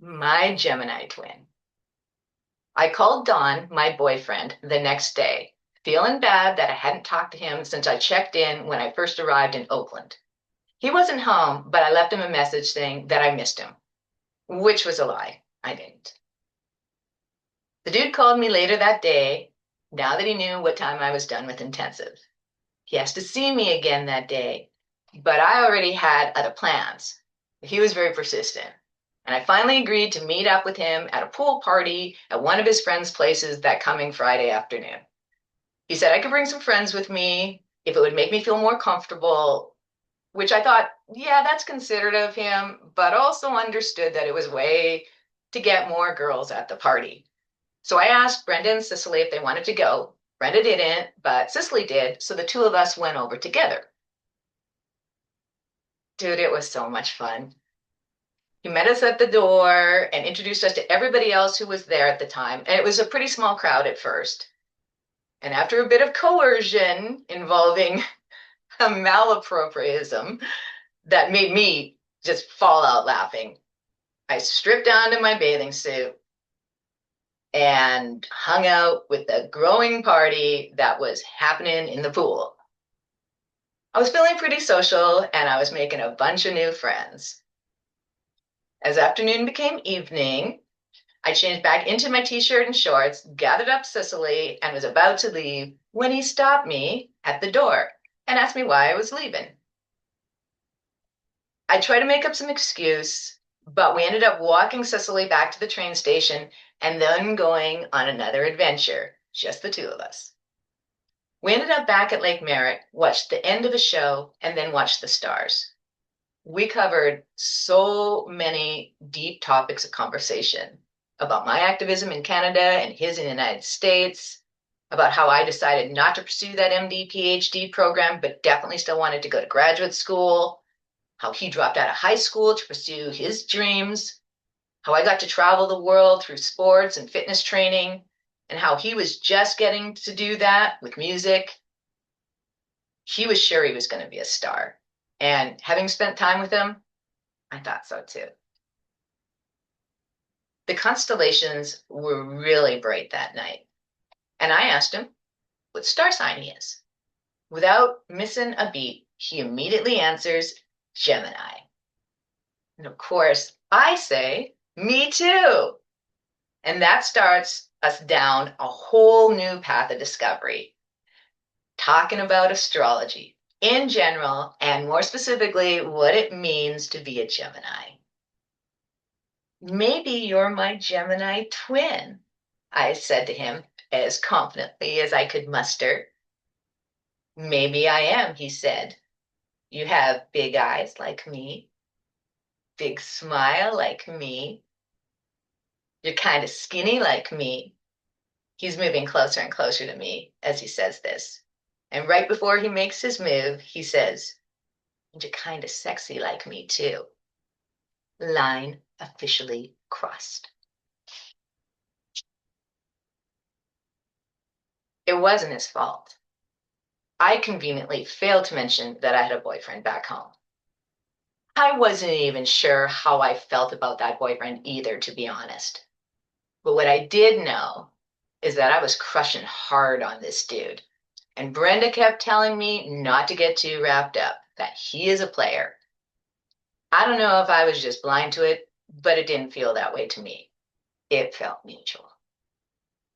My Gemini twin. I called Don, my boyfriend, the next day, feeling bad that I hadn't talked to him since I checked in when I first arrived in Oakland. He wasn't home, but I left him a message saying that I missed him, which was a lie. I didn't. The dude called me later that day, now that he knew what time I was done with intensive. He asked to see me again that day, but I already had other plans. He was very persistent. And I finally agreed to meet up with him at a pool party at one of his friends' places that coming Friday afternoon. He said I could bring some friends with me if it would make me feel more comfortable, which I thought, yeah, that's considerate of him, but also understood that it was a way to get more girls at the party. So I asked Brenda and Cicely if they wanted to go. Brenda didn't, but Cicely did, so the two of us went over together. Dude, it was so much fun. He met us at the door and introduced us to everybody else who was there at the time. And it was a pretty small crowd at first. And after a bit of coercion involving a malapropism that made me just fall out laughing, I stripped down to my bathing suit and hung out with the growing party that was happening in the pool. I was feeling pretty social and I was making a bunch of new friends. As afternoon became evening, I changed back into my t-shirt and shorts, gathered up Cicely, and was about to leave when he stopped me at the door and asked me why I was leaving. I tried to make up some excuse, but we ended up walking Cicely back to the train station and then going on another adventure, just the two of us. We ended up back at Lake Merritt, watched the end of a show, and then watched the stars. We covered so many deep topics of conversation about my activism in Canada and his in the United States, about how I decided not to pursue that MD PhD program, but definitely still wanted to go to graduate school, how he dropped out of high school to pursue his dreams, how I got to travel the world through sports and fitness training, and how he was just getting to do that with music. He was sure he was going to be a star. And having spent time with him, I thought so too. The constellations were really bright that night. And I asked him what star sign he is. Without missing a beat, he immediately answers Gemini. And of course, I say, me too. And that starts us down a whole new path of discovery, talking about astrology in general, and more specifically, what it means to be a Gemini. Maybe you're my Gemini twin, I said to him as confidently as I could muster. Maybe I am, he said. You have big eyes like me, big smile like me. You're kind of skinny like me. He's moving closer and closer to me as he says this. And right before he makes his move, he says, and you're kind of sexy like me too. Line officially crossed. It wasn't his fault. I conveniently failed to mention that I had a boyfriend back home. I wasn't even sure how I felt about that boyfriend either, to be honest. But what I did know is that I was crushing hard on this dude. And Brenda kept telling me not to get too wrapped up, that he is a player. I don't know if I was just blind to it, but it didn't feel that way to me. It felt mutual.